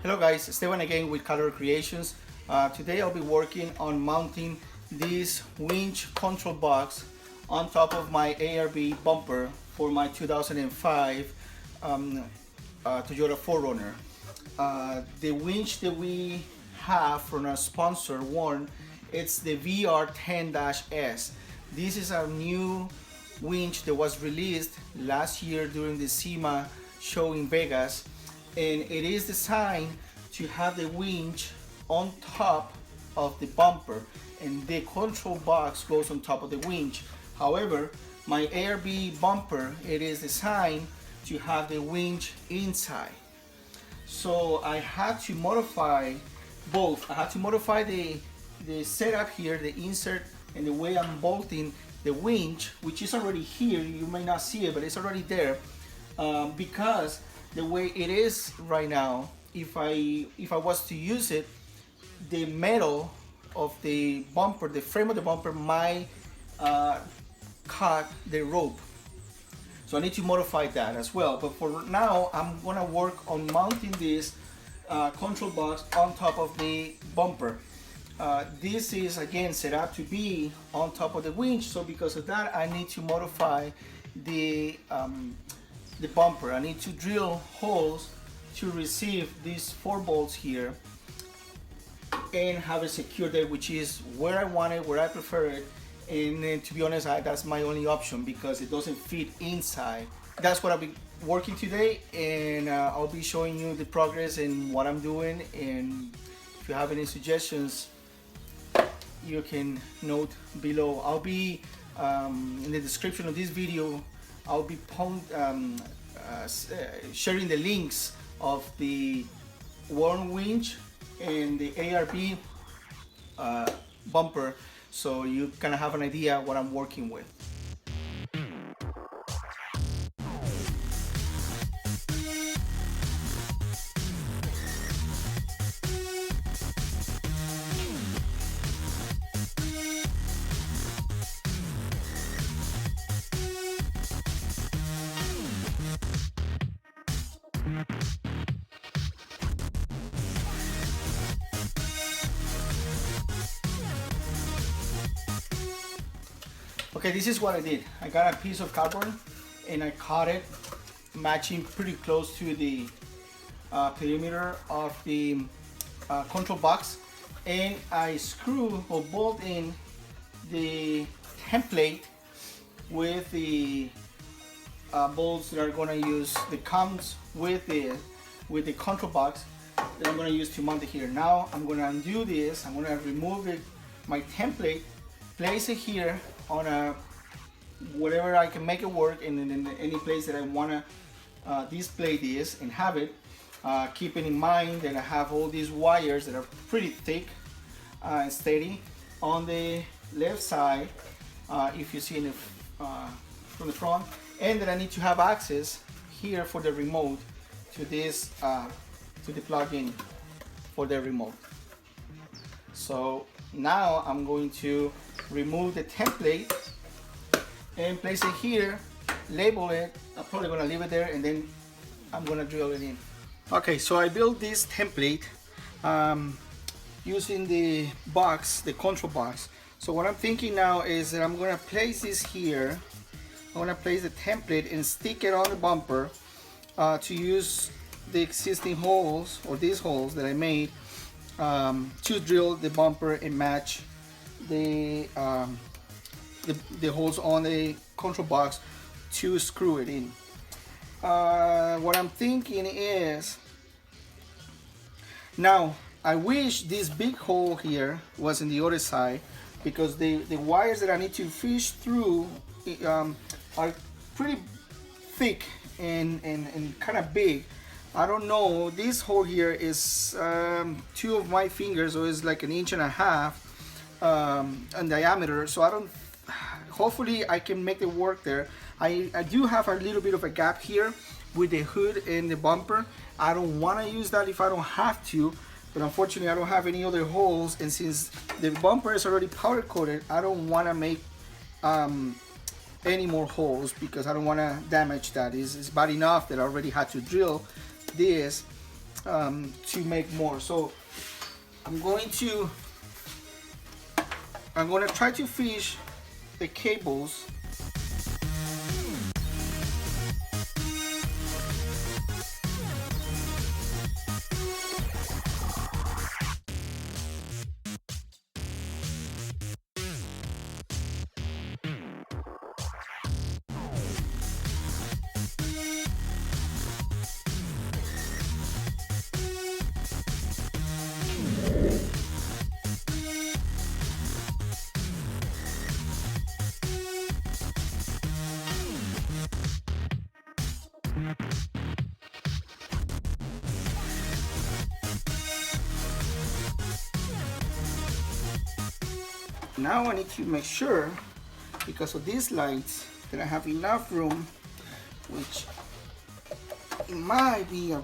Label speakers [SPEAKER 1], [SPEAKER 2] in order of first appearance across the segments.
[SPEAKER 1] Hello guys, Esteban again with Color Creations. Today I'll be working on mounting this winch control box on top of my ARB bumper for my 2005 Toyota 4Runner. The winch that we have from our sponsor Warren, it's the VR10-S. This is our new winch that was released last year during the SEMA show in Vegas, and it is designed to have the winch on top of the bumper and the control box goes on top of the winch. However, my ARB bumper, it is designed to have the winch inside. So I had to modify both. I had to modify the setup here, the insert, and the way I'm bolting the winch, which is already here. You may not see it, but it's already there, because the way it is right now, if I was to use it, the metal of the bumper, the frame of the bumper might cut the rope. So I need to modify that as well. But for now, I'm gonna work on mounting this control box on top of the bumper. This is again set up to be on top of the winch, so because of that I need to modify the bumper. I need to drill holes to receive these 4 bolts here and have it secured there, which is where I want it, where I prefer it. And to be honest, that's my only option because it doesn't fit inside. That's what I'll be working today, and I'll be showing you the progress and what I'm doing. And if you have any suggestions, you can note below. I'll be in the description of this video, I'll be sharing the links of the Warren winch and the ARB bumper, so you kind of have an idea what I'm working with. Okay, this is what I did. I got a piece of cardboard and I cut it matching pretty close to the perimeter of the control box, and I screw or bolt in the template with the bolts that are going to use, the comes with the control box that I'm going to use to mount it here. Now I'm going to undo this. I'm going to remove my template, place it here on a whatever I can make it work, and in any place that I want to display this and have it, keeping in mind that I have all these wires that are pretty thick and steady on the left side, if you see in from the front, and that I need to have access here for the remote to this to the plug-in for the remote. So now I'm going to remove the template and place it here, label it. I'm probably gonna leave it there, and then I'm gonna drill it in. Okay, so I built this template using the box, the control box. So what I'm thinking now is that I'm gonna place this here. I'm gonna place the template and stick it on the bumper to use the existing holes, or these holes that I made, to drill the bumper and match the holes on the control box to screw it in. What I'm thinking is, now I wish this big hole here was in the other side, because the wires that I need to fish through are pretty thick and kind of big. I don't know, this hole here is 2 of my fingers, so it's like 1.5 inches in diameter. So I don't, hopefully I can make it work there. I do have a little bit of a gap here with the hood and the bumper. I don't want to use that if I don't have to, but unfortunately I don't have any other holes, and since the bumper is already powder coated, I don't want to make any more holes because I don't want to damage that. It's bad enough that I already had to drill this to make more. So I'm going to try to fish the cables. Now I need to make sure, because of these lights, that I have enough room, which it might be a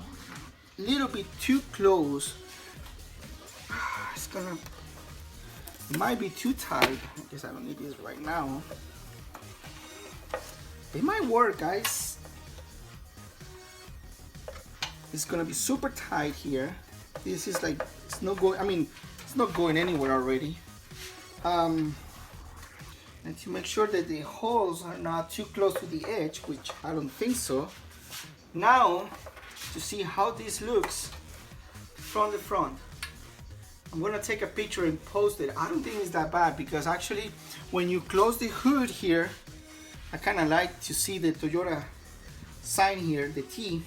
[SPEAKER 1] little bit too close. It might be too tight. I guess I don't need this right now. It might work, guys. It's gonna be super tight here. This is like, it's not going, I mean, it's not going anywhere already. And to make sure that the holes are not too close to the edge, which I don't think so. Now, to see how this looks from the front, I'm gonna take a picture and post it. I don't think it's that bad, because actually when you close the hood here, I kind of like to see the Toyota sign here, the T.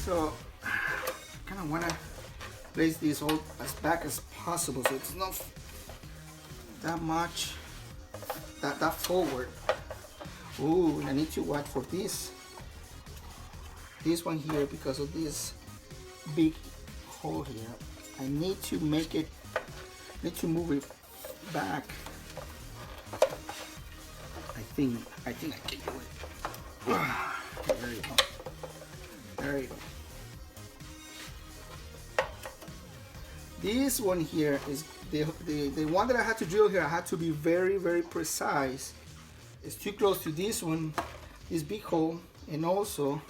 [SPEAKER 1] So kind of want to place this all as back as possible, so it's not that much that forward. Ooh, and I need to watch for this one here, because of this big hole here. I need to move it back. I think I can do it. There you go. There you go. This one here is the one that I had to drill here. I had to be very, very precise. It's too close to this one, this big hole, and also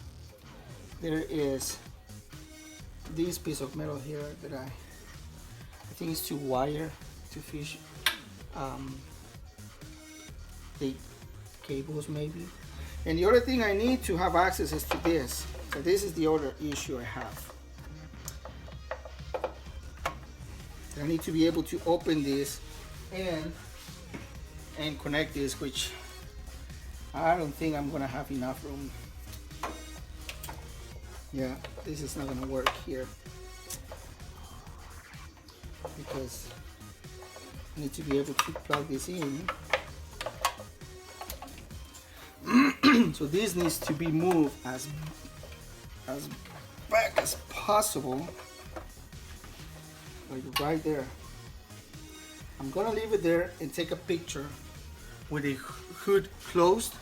[SPEAKER 1] there is this piece of metal here that I think is too wire to fish the cables maybe. And the other thing I need to have access is to this. So this is the other issue I have. I need to be able to open this and connect this, which I don't think I'm gonna have enough room. Yeah, this is not gonna work here, because I need to be able to plug this in. So this needs to be moved as back as possible, like right there. I'm gonna leave it there and take a picture with the hood closed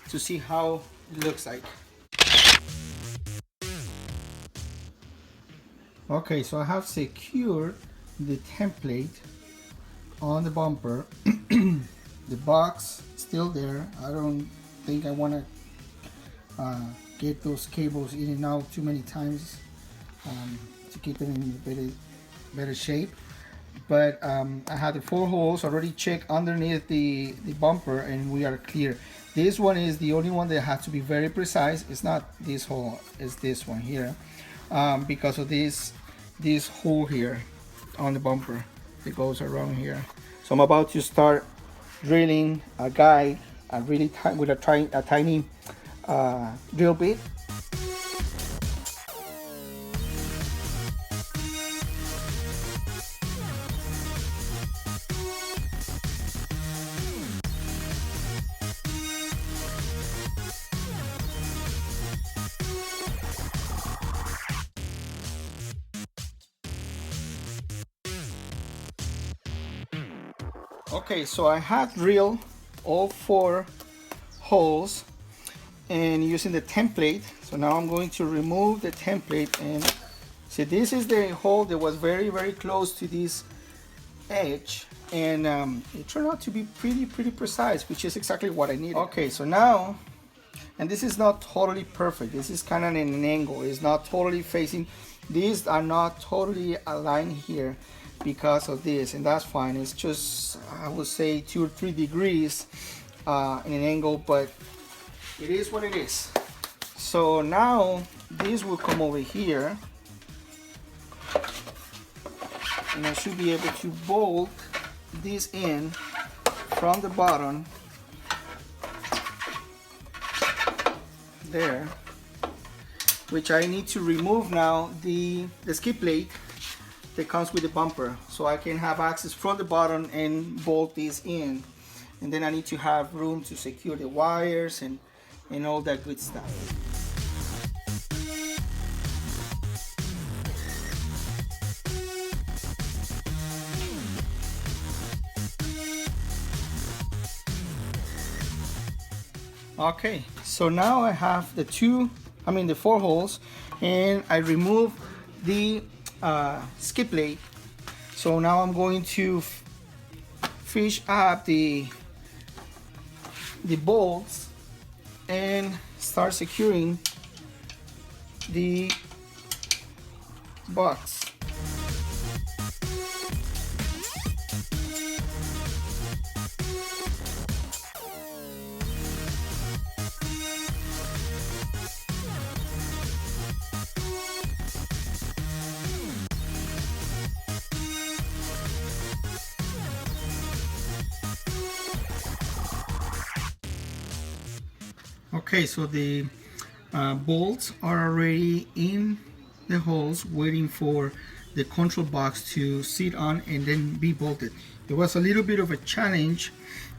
[SPEAKER 1] to see how it looks like. Okay, so I have secured the template on the bumper. The box still there. I don't think I want to get those cables in and out too many times to keep it in better shape. But I had the 4 holes already checked underneath the bumper, and we are clear. This one is the only one that has to be very precise. It's not this hole, it's this one here, because of this hole here on the bumper that goes around here. So I'm about to start drilling a guide, with a tiny drill bit. Okay, so I had drilled all 4 holes and using the template. So now I'm going to remove the template, and see, this is the hole that was very, very close to this edge, and it turned out to be pretty precise, which is exactly what I needed. Okay, so now, and this is not totally perfect, this is kind of in an angle, it's not totally facing, these are not totally aligned here because of this, and that's fine. It's just, I would say, 2 or 3 degrees in an angle, but it is what it is. So now this will come over here, and I should be able to bolt this in from the bottom there, which I need to remove now the skid plate that comes with the bumper, so I can have access from the bottom and bolt this in, and then I need to have room to secure the wires and all that good stuff. Okay, so now I have the 4 holes, and I remove the skid plate. So now I'm going to fish up the bolts and start securing the box. Okay, so the bolts are already in the holes waiting for the control box to sit on and then be bolted. It was a little bit of a challenge,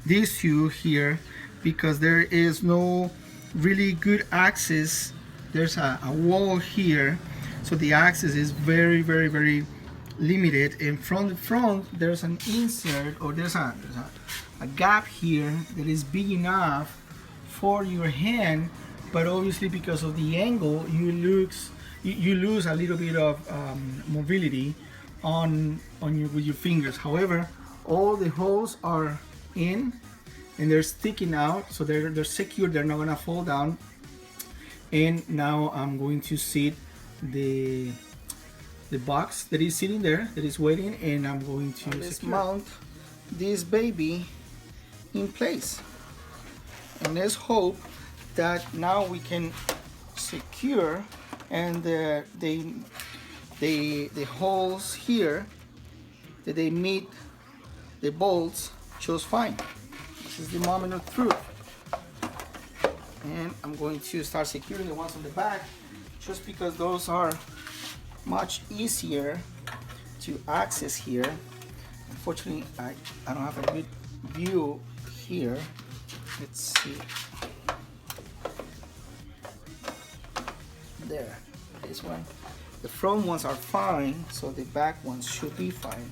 [SPEAKER 1] these two here, because there is no really good access. There's a wall here, so the access is very limited, and from the front there's an insert, or there's a gap here that is big enough for your hand, but obviously because of the angle you lose a little bit of mobility with your fingers. However, all the holes are in and they're sticking out, so they're secure, they're not gonna fall down. And now I'm going to sit the box that is sitting there, that is waiting, and I'm going to mount this baby in place. And let's hope that now we can secure, and the holes here, that they meet the bolts just fine. This is the moment of truth. And I'm going to start securing the ones on the back, just because those are much easier to access here. Unfortunately, I don't have a good view here. Let's see. There, this one. The front ones are fine, so the back ones should be fine.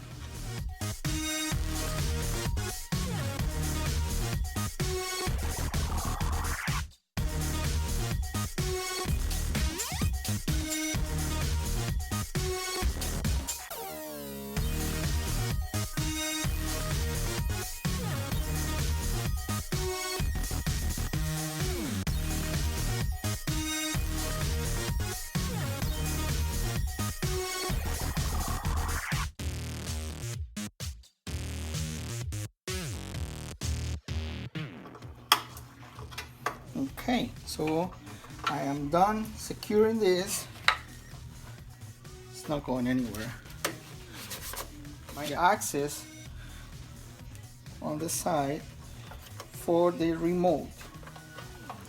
[SPEAKER 1] Okay, so I am done securing this. It's not going anywhere. My access on the side for the remote,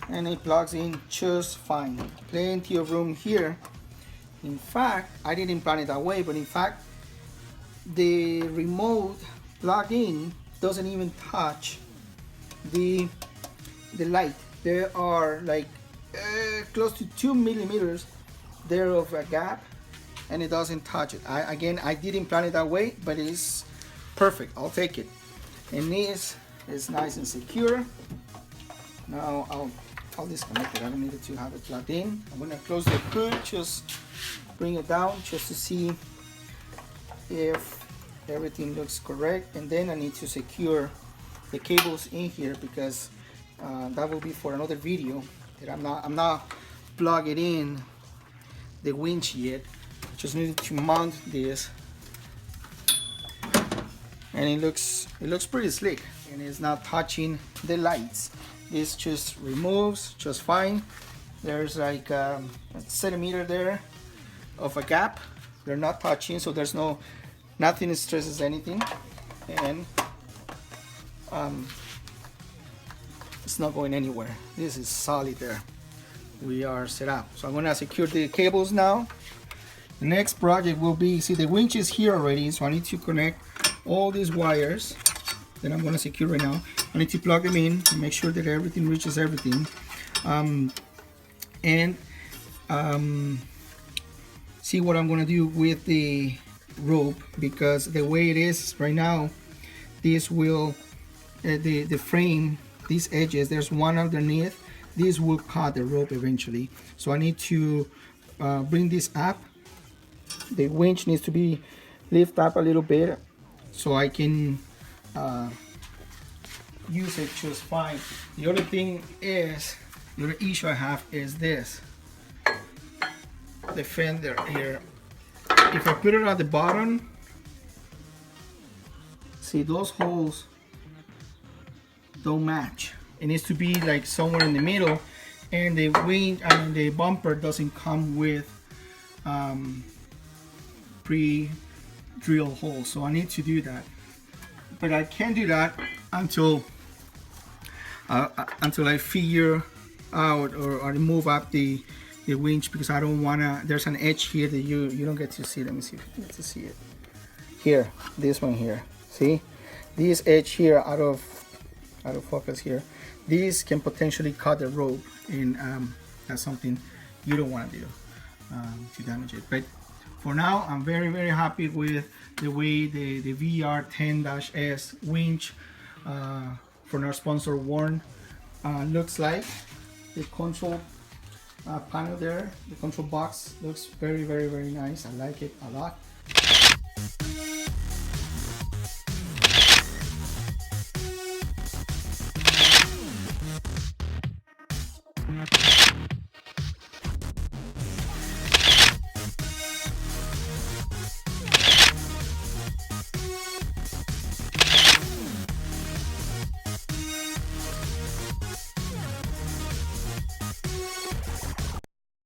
[SPEAKER 1] and it plugs in just fine. Plenty of room here. In fact, I didn't plan it that way, but in fact the remote plug-in doesn't even touch the light. There are like close to 2 millimeters there of a gap, and it doesn't touch it. I didn't plan it that way, but it's perfect. I'll take it. And this is nice and secure. Now I'll disconnect it. I don't need it to have it plugged in. I'm gonna close the hood, just bring it down just to see if everything looks correct, and then I need to secure the cables in here because that will be for another video. That I'm not plugging in the winch yet. Just needed to mount this, and it looks pretty slick, and it's not touching the lights. This just removes just fine. There's like a centimeter there of a gap. They're not touching, so there's nothing stresses anything, and it's not going anywhere. This is solid there. We are set up. So I'm gonna secure the cables now. The next project will be, see, the winch is here already, so I need to connect all these wires that I'm gonna secure right now. I need to plug them in to make sure that everything reaches everything. See what I'm gonna do with the rope, because the way it is right now, this will the frame, these edges, there's one underneath, this will cut the rope eventually. So I need to bring this up. The winch needs to be lifted up a little bit so I can use it just fine. The other thing is, the other issue I have is this, the fender here. If I put it at the bottom, see, those holes don't match. It needs to be like somewhere in the middle, and the wing, I mean the bumper doesn't come with pre-drill holes, so I need to do that. But I can't do that until I figure out or move up the winch, because I don't wanna, there's an edge here that you don't get to see. Let me see if you get to see it. Here, this one here, see? This edge here out of focus here, these can potentially cut the rope, and that's something you don't want to do to damage it. But for now, I'm very, very happy with the way the VR10-S winch from our sponsor Warn looks like. The control panel there, the control box looks very, very, very nice. I like it a lot.